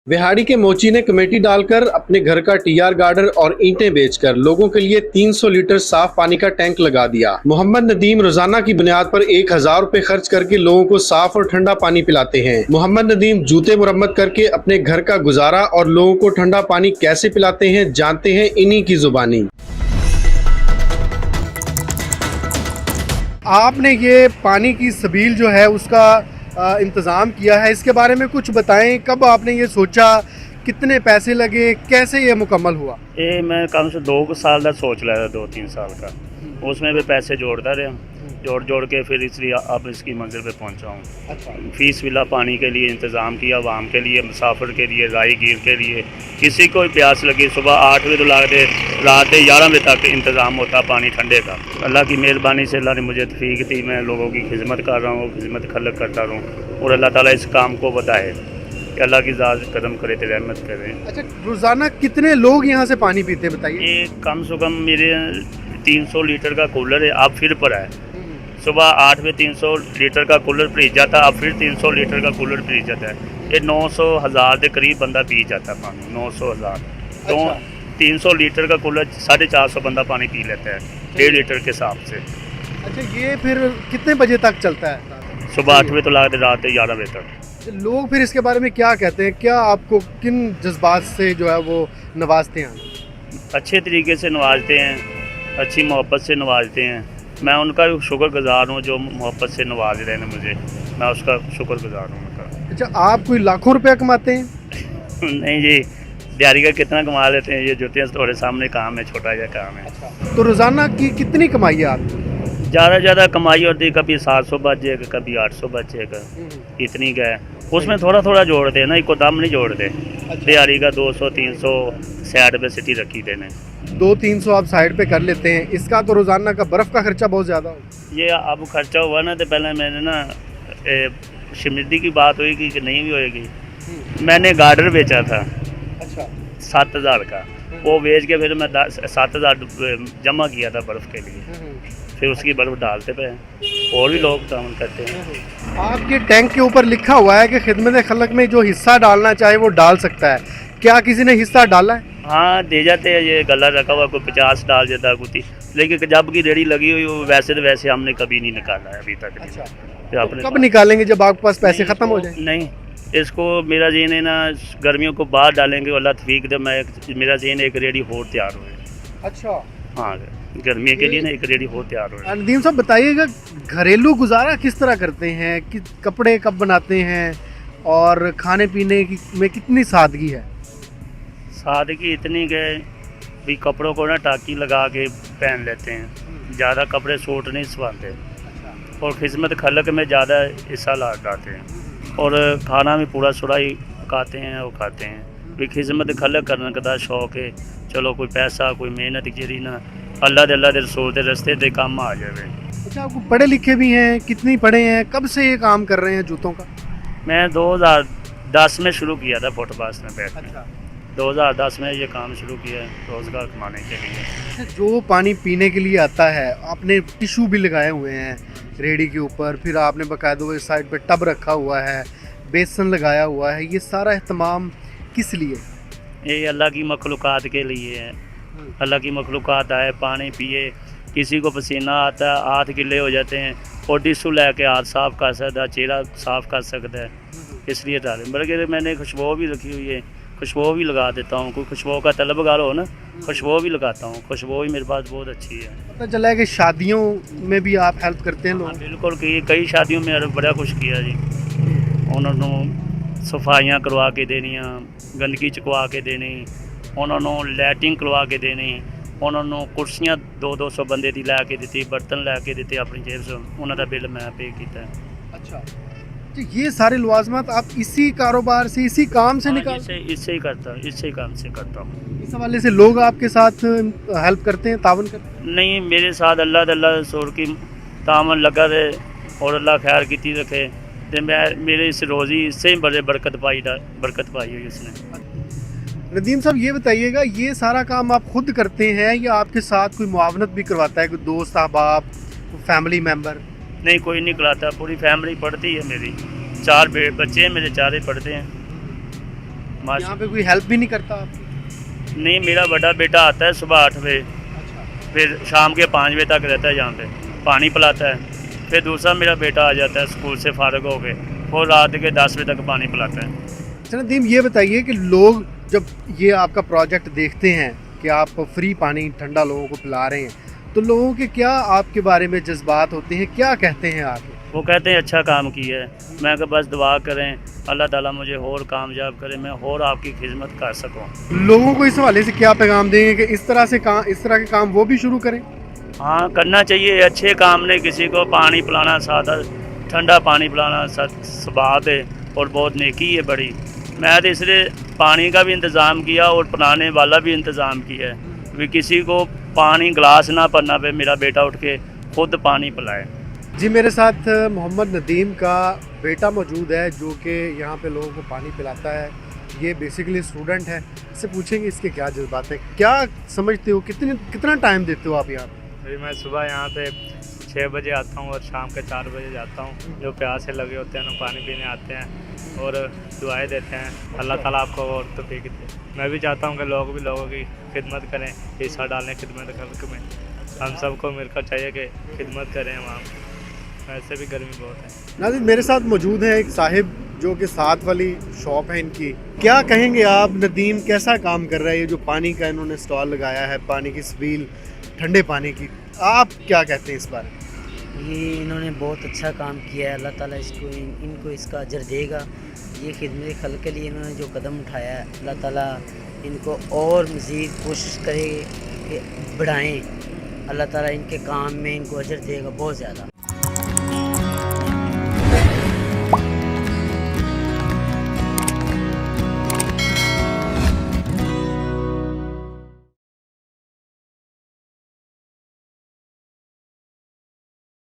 विहाड़ी के मोची ने कमेटी डालकर अपने घर का टीआर गार्डर और ईंटें बेचकर लोगों के लिए 300 लीटर साफ पानी का टैंक लगा दिया। मोहम्मद नदीम रोजाना की बुनियाद पर 1000 रुपए खर्च करके लोगों को साफ और ठंडा पानी पिलाते हैं। मोहम्मद नदीम जूते मुरम्मत करके अपने घर का गुजारा और लोगों को ठंडा पानी कैसे पिलाते हैं, जानते हैं इन्हीं की जुबानी। आपने ये पानी की सबील जो है उसका इंतज़ाम किया है, इसके बारे में कुछ बताएं। कब आपने ये सोचा, कितने पैसे लगे, कैसे ये मुकम्मल हुआ? ये मैं कम से 2 साल का सोच लिया था, 2-3 साल का। उसमें भी पैसे जोड़ता रहा, जोड़ के फिर इसलिए अब इसकी मंजिल पे पहुंचा हूँ। अच्छा। फीस विला पानी के लिए इंतज़ाम किया, आवाम के लिए, मुसाफिर के लिए, राहगीर के लिए। किसी को प्यास लगी सुबह 8 बजे तो लागते रात 11 बजे तक इंतज़ाम होता पानी ठंडे का। अल्लाह की मेहरबानी से अल्लाह ने मुझे तौफीक दी, मैं लोगों की खिदमत कर रहा हूँ, खिदमत खलक करता रहूँ और अल्लाह ताला इस काम को बताए कि अल्लाह की ज़ात कदम करे तो रहमत करे। अच्छा, रोज़ाना कितने लोग यहाँ से पानी पीते हैं बताइए? ये कम से कम मेरे 300 लीटर का कूलर है, अब फिर पर है। सुबह 8 बजे 300 लीटर का कूलर भरीज जाता, अब फिर 300 लीटर का कूलर भरीज जाता है। ये 900,000 के करीब बंदा पी जाता है पानी, 900,000। तो 300 लीटर का कूलर 450 बंदा पानी पी लेता है 1.5 लीटर के हिसाब से। अच्छा, ये फिर कितने बजे तक चलता है? सुबह 8 बजे तो लागते रात 11 बजे तक। लोग फिर इसके बारे में क्या कहते हैं? क्या आपको किन जज्बात से जो है वो नवाजते हैं? अच्छे तरीके से नवाजते हैं, अच्छी मोहब्बत से नवाजते हैं। मैं उनका शुक्रगुजार हूँ जो मोहब्बत से नवाज रहे हैं मुझे, मैं उसका शुक्रगुजार हूँ उनका। अच्छा, आप कोई लाखों रुपया कमाते हैं? नहीं जी, दिहाड़ी का कितना कमा लेते हैं, ये जुतियाँ थोड़े सामने काम है, छोटा सा काम है। तो रोज़ाना की कितनी कमाई है आप? ज़्यादा कमाई होती है, कभी 700 बच जाएगा, कभी 800 बच जाएगा, इतनी का है। उसमें थोड़ा थोड़ा जोड़ते हैं ना, एक दम नहीं जोड़ते। दिहाड़ी का 200-300 साइड पे सिटी रखी देने, 200-300 आप साइड पे कर लेते हैं। इसका तो रोज़ाना का बर्फ़ का खर्चा बहुत ज़्यादा हो। ये अब खर्चा हुआ ना, तो पहले मैंने ना समृद्धि की बात हुई कि नहीं भी होएगी, मैंने गार्डर बेचा था। अच्छा। 7,000 का, वो बेच के फिर मैं 7,000 जमा किया था बर्फ़ के लिए, फिर उसकी बर्फ़ डालते पे और भी लोग काम करते हैं। आपके टैंक के ऊपर लिखा हुआ है कि खिदमत खलक में जो हिस्सा डालना चाहे वो डाल सकता है, क्या किसी ने हिस्सा डाला है? हाँ, दे जाते हैं, ये गला रखा हुआ, कोई 50 डाल देता है कुछ, लेकिन जब की रेडी लगी हुई वो वैसे तो वैसे हमने कभी नहीं निकाला है अभी तक। अच्छा। तो कब निकालेंगे, जब आपके पास पैसे ख़त्म हो जाए? नहीं, इसको मेरा जेन है ना, गर्मियों को बाद डालेंगे, अल्लाह तौफीक दे, मैं मेरा जेन एक रेडी हो तैयार हुए। अच्छा। हाँ, गर्मी के लिए ना एक रेडी हो तैयार हुए। नदीम साहब बताइएगा, घरेलू गुजारा किस तरह करते हैं, कि कपड़े कब बनाते हैं और खाने पीने की में कितनी सादगी है? सादगी इतनी कि भी कपड़ों को ना टाकी लगा के पहन लेते हैं, ज़्यादा कपड़े सूट नहीं सिलवाते, और खिदमत खलक में ज़्यादा हिस्सा डालते हैं, और खाना भी पूरा सुराई पकाते हैं और खाते हैं। भी खिदमत खलक करने का शौक है, चलो कोई पैसा कोई मेहनत जी ना अल्लाह दे रसूल के रस्ते दे काम आ जाए। अच्छा, आपको पढ़े लिखे भी हैं, कितनी पढ़े हैं, कब से ये काम कर रहे हैं जूतों का? मैं 2010 में शुरू किया था फुटपाथ में बैठ। अच्छा। 2010 में ये काम शुरू किया रोज़गार कमाने के लिए। जो पानी पीने के लिए आता है, आपने टिशू भी लगाए हुए हैं रेडी के ऊपर, फिर आपने बाकायदा साइड पे टब रखा हुआ है, बेसन लगाया हुआ है, ये सारा एहतमाम किस लिए? ये अल्लाह की मखलूक़ात के लिए है। अल्लाह की मखलूक़ात आए, पानी पिए, किसी को पसीना आता है, हाथ गिले हो जाते हैं, और टिशू लेके हाथ साफ़ कर सकता है, चेहरा साफ़ कर सकता है, इसलिए डालें। बल्कि मैंने खुशबू भी रखी हुई है, खुशबू भी लगा देता हूँ। कोई खुशबू का तलबगार हो ना, खुशबू भी लगाता हूँ, खुशबू भी मेरे पास बहुत अच्छी है। पता चला है कि शादियों में भी आप हेल्प करते हैं लोग? बिल्कुल, कई शादियों में बड़ा कुछ किया जी। उन्होंने सफाइयाँ करवा के देनियाँ, गंदगी चुकवा के देनी, उन्होंने लैटिंग करवा के देनी, उन्होंने कुर्सियाँ 200 बंदे की लै के दी, बर्तन लैके दिते अपनी जेब से, उन्होंने बिल मैं पे किया। अच्छा, तो ये सारे लवाजमात आप इसी कारोबार से, इसी काम से निकालते हैं? इससे ही करता हूँ, इसी काम से करता हूँ। इस हवाले से लोग आपके साथ हेल्प करते हैं, तावन करते हैं? नहीं, मेरे साथ अल्लाह रसूल की तामन लगा रहे और अल्लाह खैर की रखे, तो मैं मेरे इस रोज़ी इससे ही बड़े बरकत पाई हुई उसने। नदीम साहब ये बताइएगा, ये सारा काम आप खुद करते हैं या आपके साथ कोई मुआवनत भी करवाता है, कोई दोस्त अहबाब, फैमिली मेम्बर? नहीं, कोई नहीं कराता, पूरी फैमिली पढ़ती है मेरी, 4 बच्चे हैं मेरे, 4 पढ़ते हैं। यहाँ पे कोई हेल्प भी नहीं करता आपकी? नहीं, मेरा बड़ा बेटा आता है सुबह 8 बजे, अच्छा, फिर शाम के 5 बजे तक रहता है यहाँ पे, पानी पिलाता है। फिर दूसरा मेरा बेटा आ जाता है स्कूल से फारग हो के, वो रात के 10 बजे तक पानी पिलाता है। अच्छा नदीम, ये बताइए कि लोग जब ये आपका प्रोजेक्ट देखते हैं कि आप फ्री पानी ठंडा लोगों को पिला रहे हैं, तो लोगों के क्या आपके बारे में जज्बात होते हैं, क्या कहते हैं आगे? वो कहते हैं अच्छा काम किया है। मैं कहा बस दुआ करें अल्लाह ताला मुझे और कामयाब करे, मैं और आपकी खिदमत कर सकूं। लोगों को इस हवाले से क्या पैगाम देंगे कि इस तरह के काम वो भी शुरू करें? हाँ, करना चाहिए अच्छे काम ने। किसी को पानी पिलाना, सादा ठंडा पानी पिलाना सबाब है और बहुत नेकी है बड़ी। मैं तो इसलिए पानी का भी इंतज़ाम किया और पिलाने वाला भी इंतज़ाम किया है कि किसी को पानी गिलास ना भरना पे, मेरा बेटा उठ के खुद पानी पिलाए। जी, मेरे साथ मोहम्मद नदीम का बेटा मौजूद है जो कि यहाँ पे लोगों को पानी पिलाता है। ये बेसिकली स्टूडेंट है, इससे पूछेंगे इसके क्या जज्बात हैं, क्या समझते हो, कितना टाइम देते हो आप यहाँ पे? मैं सुबह यहाँ पे 6 बजे आता हूँ और शाम के 4 बजे जाता हूँ। जो प्यासे लगे होते हैं ना पानी पीने आते हैं और दुआएं देते हैं। अल्लाह ताला आपको और तौफीक दे। मैं भी चाहता हूँ कि लोग भी लोगों की खिदमत करें, हिस्सा डालें खिदमत खल्क में। हम सबको मिलकर चाहिए कि खिदमत करें वहाँ। वैसे भी गर्मी बहुत है। नाज़रीन, मेरे साथ मौजूद है एक साहिब जो कि साथ वाली शॉप है इनकी। क्या कहेंगे आप, नदीम कैसा काम कर रहा है? ये जो पानी का इन्होंने स्टॉल लगाया है, पानी की स्पील, ठंडे पानी की, आप क्या कहते हैं इस बारे में? ये इन्होंने बहुत अच्छा काम किया है। अल्लाह ताला इनको इसका अजर देगा। ये खिदमत खल्क के लिए इन्होंने जो कदम उठाया है, अल्लाह ताला इनको और मज़ीद कोशिश करे कि बढ़ाएं। अल्लाह ताला इनके काम में इनको अजर देगा बहुत ज़्यादा।